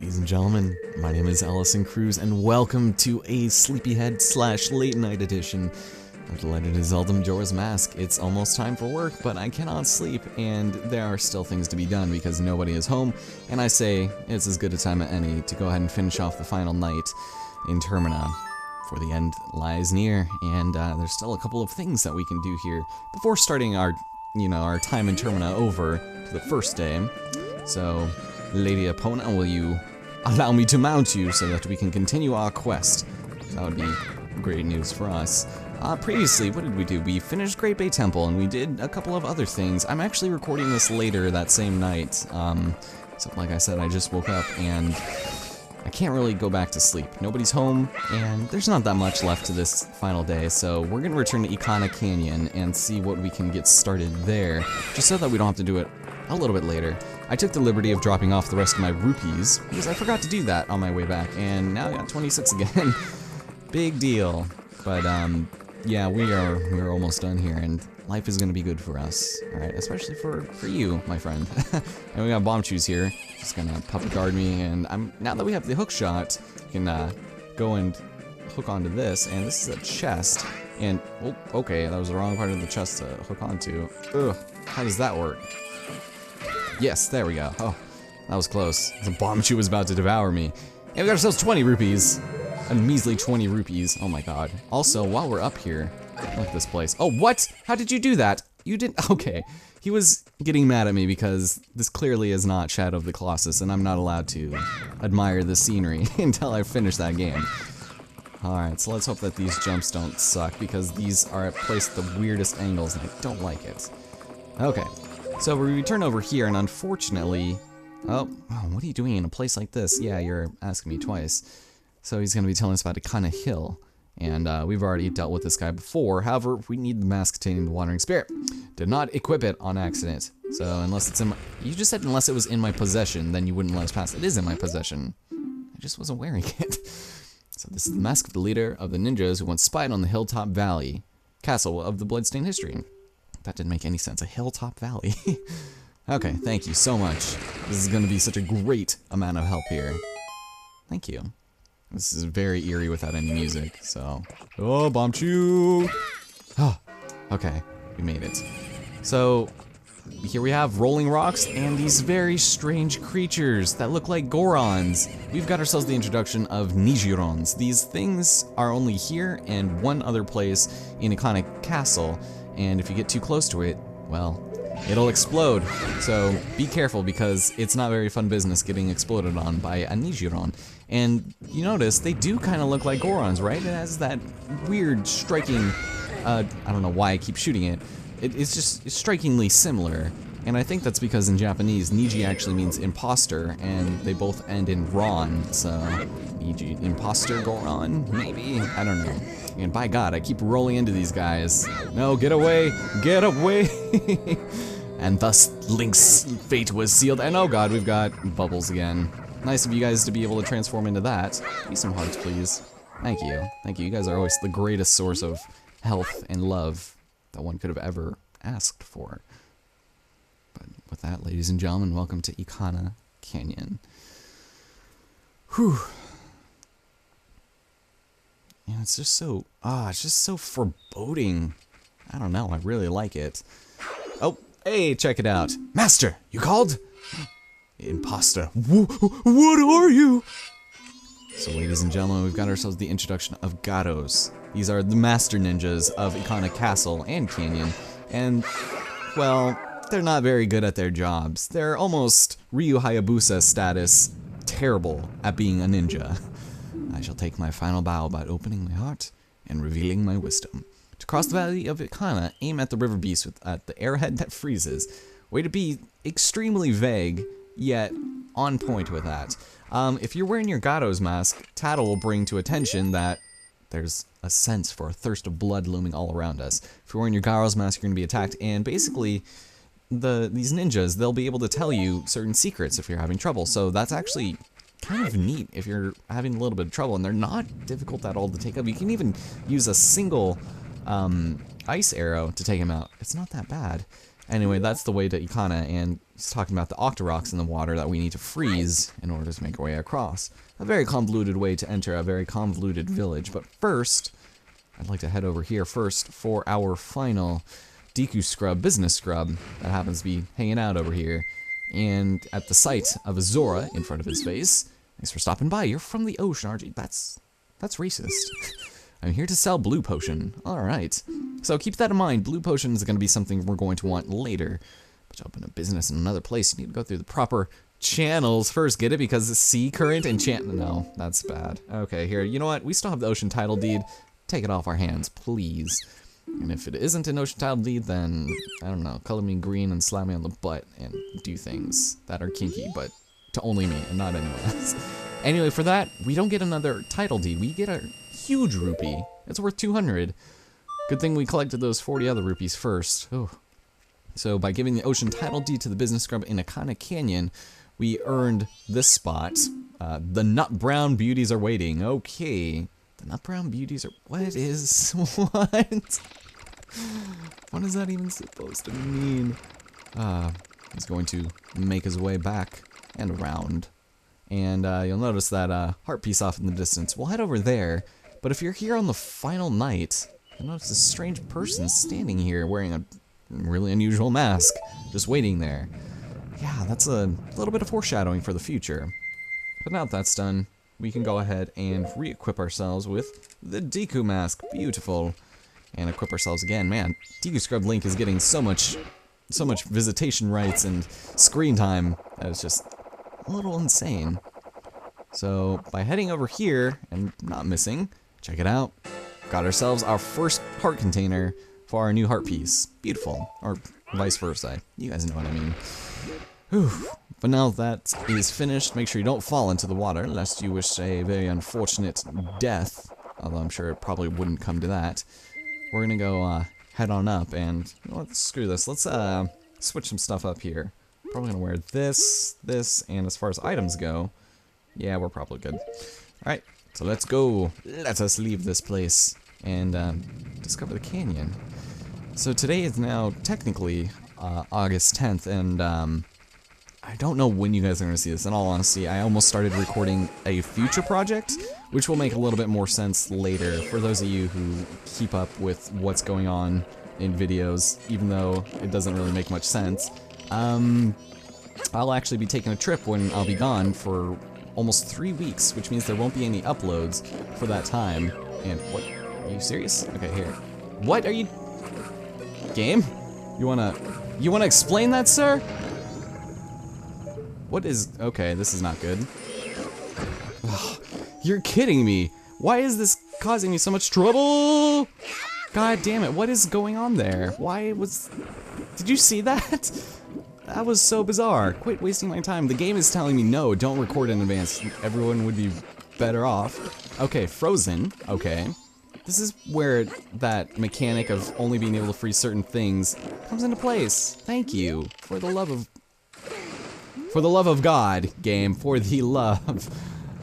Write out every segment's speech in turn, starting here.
Ladies and gentlemen, my name is Allison Cruz, and welcome to a sleepyhead / late night edition of The Legend of Zelda Majora's Mask. It's almost time for work, but I cannot sleep, and there are still things to be done because nobody is home, and I say it's as good a time as any to go ahead and finish off the final night in Termina, for the end lies near, and there's still a couple of things that we can do here before starting our time in Termina over to the first day. So, Lady Epona, will you allow me to mount you so that we can continue our quest? That would be great news for us. Previously, what did we do? We finished Great Bay Temple, and we did a couple of other things. I'm actually recording this later that same night. So like I said, I just woke up, and I can't really go back to sleep. Nobody's home, and there's not that much left to this final day, so we're gonna return to Ikana Canyon and see what we can get started there, just so that we don't have to do it a little bit later. I took the liberty of dropping off the rest of my rupees, because I forgot to do that on my way back, and now I got 26 again. Big deal. But, yeah, we're almost done here, and life is gonna be good for us, alright? Especially for you, my friend. And we got Bomb Chews here, just gonna puppet guard me, and now that we have the hook shot, we can, go and hook onto this, and this is a chest, and, oh, okay, that was the wrong part of the chest to hook onto. Ugh, how does that work? Yes, there we go. Oh, that was close. The Bomb Chew was about to devour me. And we got ourselves 20 rupees. A measly 20 rupees. Oh my god. Also, while we're up here, look at this place. Oh, what? How did you do that? You didn't. Okay. He was getting mad at me because this clearly is not Shadow of the Colossus, and I'm not allowed to admire the scenery until I finish that game. Alright, so let's hope that these jumps don't suck, because these are placed at the weirdest angles, and I don't like it. Okay. So we return over here, and unfortunately... Oh, what are you doing in a place like this? Yeah, you're asking me twice. So he's going to be telling us about Ikana Hill, and we've already dealt with this guy before. However, we need the mask containing the Wandering Spirit. Did not equip it on accident. So unless it's in my... You just said unless it was in my possession, then you wouldn't let us pass. It is in my possession. I just wasn't wearing it. So this is the mask of the leader of the ninjas who once spied on the Hilltop Valley, castle of the Bloodstained history. That didn't make any sense. A hilltop valley. Okay, thank you so much. This is going to be such a great amount of help here. Thank you. This is very eerie without any music, so... Oh, Bomb Chew! Oh, okay, we made it. So, here we have rolling rocks and these very strange creatures that look like Gorons. We've got ourselves the introduction of Nijirons. These things are only here and one other place in Ikana Castle, and if you get too close to it, well, it'll explode. So be careful, because it's not very fun business getting exploded on by a Nijiron. And you notice they do kind of look like Gorons, right? It has that weird, striking, I don't know why I keep shooting it. It's just strikingly similar. And I think that's because in Japanese, Niji actually means imposter, and they both end in Ron, so Niji, imposter Goron, maybe? I don't know. And by God, I keep rolling into these guys. No, get away! Get away! And thus, Link's fate was sealed, and oh god, we've got bubbles again. Nice of you guys to be able to transform into that. Give me some hearts, please. Thank you. Thank you. You guys are always the greatest source of health and love that one could have ever asked for. But with that, ladies and gentlemen, welcome to Ikana Canyon. Whew. Yeah, it's just so, it's just so foreboding. I don't know, I really like it. Oh, hey, check it out. Master, you called? Imposter. What are you? So, ladies and gentlemen, we've got ourselves the introduction of Gatos. These are the master ninjas of Ikana Castle and Canyon, and, well, they're not very good at their jobs. They're almost Ryu Hayabusa status, terrible at being a ninja. I shall take my final bow by opening my heart and revealing my wisdom. To cross the valley of Ikana, aim at the river beast at the arrowhead that freezes. Way to be extremely vague, yet on point with that. If you're wearing your Gatos mask, Tattle will bring to attention that there's a sense for a thirst of blood looming all around us. If you're wearing your Gatos mask, you're going to be attacked, and basically, these ninjas, they'll be able to tell you certain secrets if you're having trouble, so that's actually kind of neat if you're having a little bit of trouble, and they're not difficult at all to take up. You can even use a single ice arrow to take them out. It's not that bad. Anyway, that's the way to Ikana, and he's talking about the Octoroks in the water that we need to freeze in order to make our way across. A very convoluted way to enter a very convoluted village, but first, I'd like to head over here first for our final Deku scrub, business scrub, that happens to be hanging out over here. And at the sight of a Zora in front of his face, thanks for stopping by, you're from the ocean, aren't you? That's racist. I'm here to sell blue potion. Alright. So keep that in mind, blue potion is going to be something we're going to want later. But to open a business in another place, you need to go through the proper channels first. Get it? Because the sea current enchant... No, that's bad. Okay, here, you know what? We still have the ocean title deed. Take it off our hands, please. And if it isn't an ocean title deed, then, I don't know, color me green and slap me on the butt and do things that are kinky, but to only me and not anyone else. Anyway, for that, we don't get another title deed. We get a huge rupee. It's worth 200. Good thing we collected those 40 other rupees first. Oh. So by giving the ocean title deed to the business scrub in Akana Canyon, we earned this spot. The nut brown beauties are waiting. Okay. The nut brown beauties are... What? What is that even supposed to mean? He's going to make his way back and around. And you'll notice that heart piece off in the distance. We'll head over there. But if you're here on the final night, you'll notice this strange person standing here wearing a really unusual mask, just waiting there. Yeah, that's a little bit of foreshadowing for the future. But now that that's done, we can go ahead and re-equip ourselves with the Deku mask. Beautiful. And equip ourselves again. Man, Deku Scrub Link is getting so much visitation rights and screen time that it's just a little insane. So by heading over here and not missing, check it out. Got ourselves our first heart container for our new heart piece. Beautiful. Or vice versa. You guys know what I mean. Whew. But now that is finished, make sure you don't fall into the water, lest you wish a very unfortunate death. Although I'm sure it probably wouldn't come to that. We're gonna go head on up and, you know what, screw this. Let's switch some stuff up here. Probably gonna wear this, and as far as items go, yeah, we're probably good. Alright, so let's go. Let us leave this place and discover the canyon. So today is now technically August 10th, and I don't know when you guys are going to see this. In all honesty, I almost started recording a future project, which will make a little bit more sense later for those of you who keep up with what's going on in videos, even though it doesn't really make much sense. I'll actually be taking a trip when I'll be gone for almost 3 weeks, which means there won't be any uploads for that time. And what? Are you serious? Okay, here. What are you... Game? You wanna explain that, sir? What is... Okay, this is not good. Ugh, you're kidding me. Why is this causing me so much trouble? God damn it, what is going on there? Why was... Did you see that? That was so bizarre. Quit wasting my time. The game is telling me no, don't record in advance. Everyone would be better off. Okay, frozen. Okay. This is where that mechanic of only being able to freeze certain things comes into place. Thank you. For the love of... For the love of God, game. For the love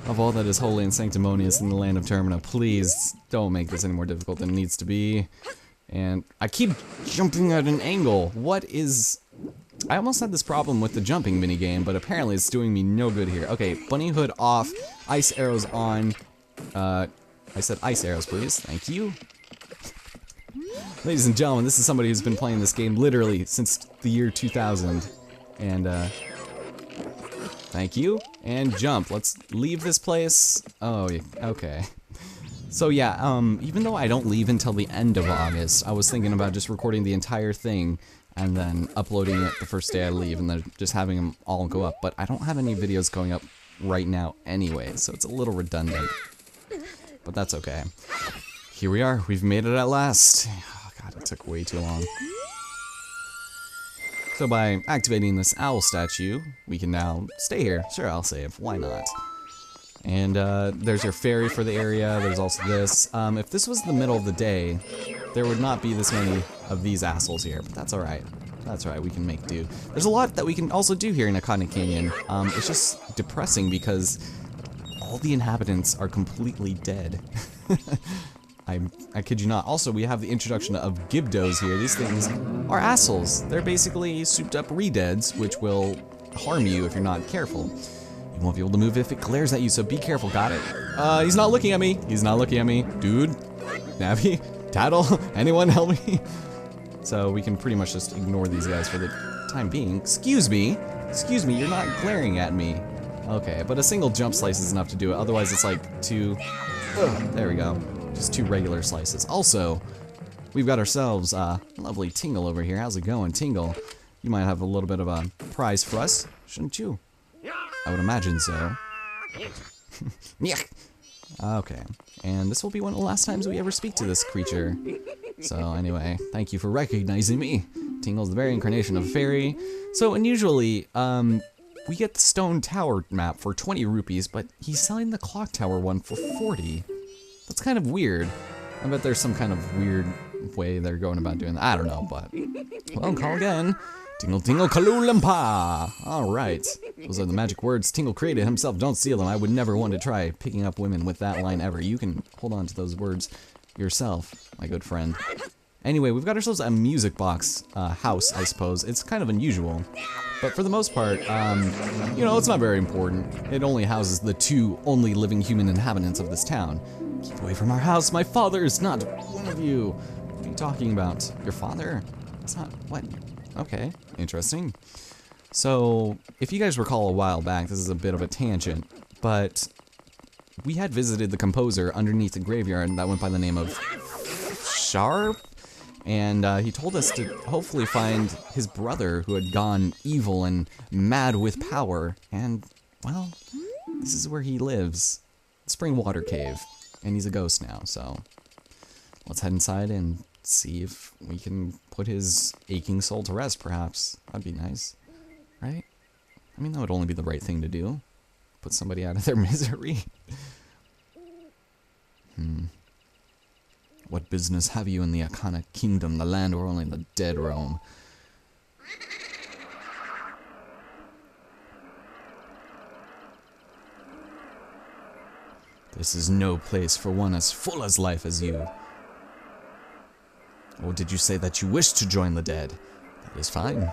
of all that is holy and sanctimonious in the land of Termina. Please don't make this any more difficult than it needs to be. And I keep jumping at an angle. What is... I almost had this problem with the jumping minigame, but apparently it's doing me no good here. Okay, bunny hood off, ice arrows on. I said ice arrows, please. Thank you. Ladies and gentlemen, this is somebody who's been playing this game literally since the year 2000. And, thank you. And jump. Let's leave this place. Oh, okay. So yeah, even though I don't leave until the end of August, I was thinking about just recording the entire thing and then uploading it the first day I leave and then just having them all go up. But I don't have any videos going up right now anyway, so it's a little redundant. But that's okay. Here we are. We've made it at last. Oh, God, it took way too long. So by activating this owl statue, we can now stay here. Sure, I'll save. Why not? And there's your ferry for the area. There's also this. If this was the middle of the day, there would not be this many of these assholes here. But that's alright. That's alright. We can make do. There's a lot that we can also do here in Akane Canyon. It's just depressing because all the inhabitants are completely dead. I kid you not. Also, we have the introduction of Gibdos here. These things are assholes. They're basically souped up re-deads, which will harm you if you're not careful. You won't be able to move if it glares at you, so be careful, got it? He's not looking at me. He's not looking at me. Dude, Navi, Tattle, anyone help me? So we can pretty much just ignore these guys for the time being. Excuse me, you're not glaring at me. Okay, but a single jump slice is enough to do it. Otherwise, it's like two, there we go. Just two regular slices. Also, we've got ourselves lovely Tingle over here. How's it going, Tingle? You might have a little bit of a prize for us, shouldn't you? I would imagine so. Okay, and this will be one of the last times we ever speak to this creature. So anyway, thank you for recognizing me. Tingle's the very incarnation of a fairy. So unusually, we get the stone tower map for 20 rupees, but he's selling the clock tower one for 40. That's kind of weird. I bet there's some kind of weird way they're going about doing that. I don't know, but... Well, call again. Tingle, tingle, kalulampa! Alright. Those are the magic words Tingle created himself. Don't steal them. I would never want to try picking up women with that line ever. You can hold on to those words yourself, my good friend. Anyway, we've got ourselves a music box house, I suppose. It's kind of unusual. But for the most part, you know, it's not very important. It only houses the two only living human inhabitants of this town. Keep away from our house. My father is not one of you. What are you talking about? Your father? It's not... What? Okay, interesting. So, if you guys recall a while back, this is a bit of a tangent, but we had visited the composer underneath the graveyard that went by the name of Sharp, and he told us to hopefully find his brother who had gone evil and mad with power, and, well, this is where he lives. Springwater Cave, and he's a ghost now, so let's head inside and see if we can put his aching soul to rest, perhaps. That'd be nice, right? I mean, that would only be the right thing to do. Put somebody out of their misery. What business have you in the Akana Kingdom, the land where only the dead roam? This is no place for one as full as life as you. Or did you say that you wish to join the dead? That is fine.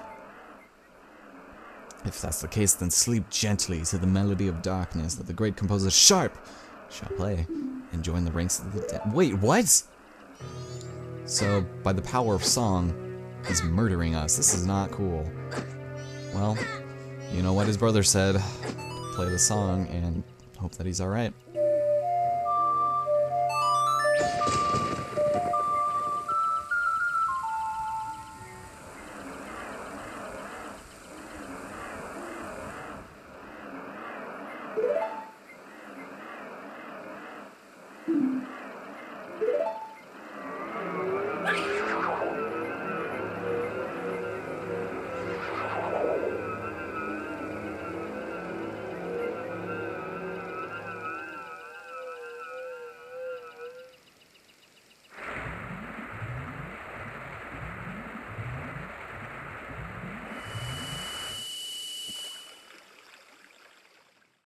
If that's the case, then sleep gently to the melody of darkness that the great composer Sharp shall play, and join the ranks of the dead. Wait, what? So, by the power of song, he's murdering us. This is not cool. Well, you know what his brother said. Play the song and hope that he's alright.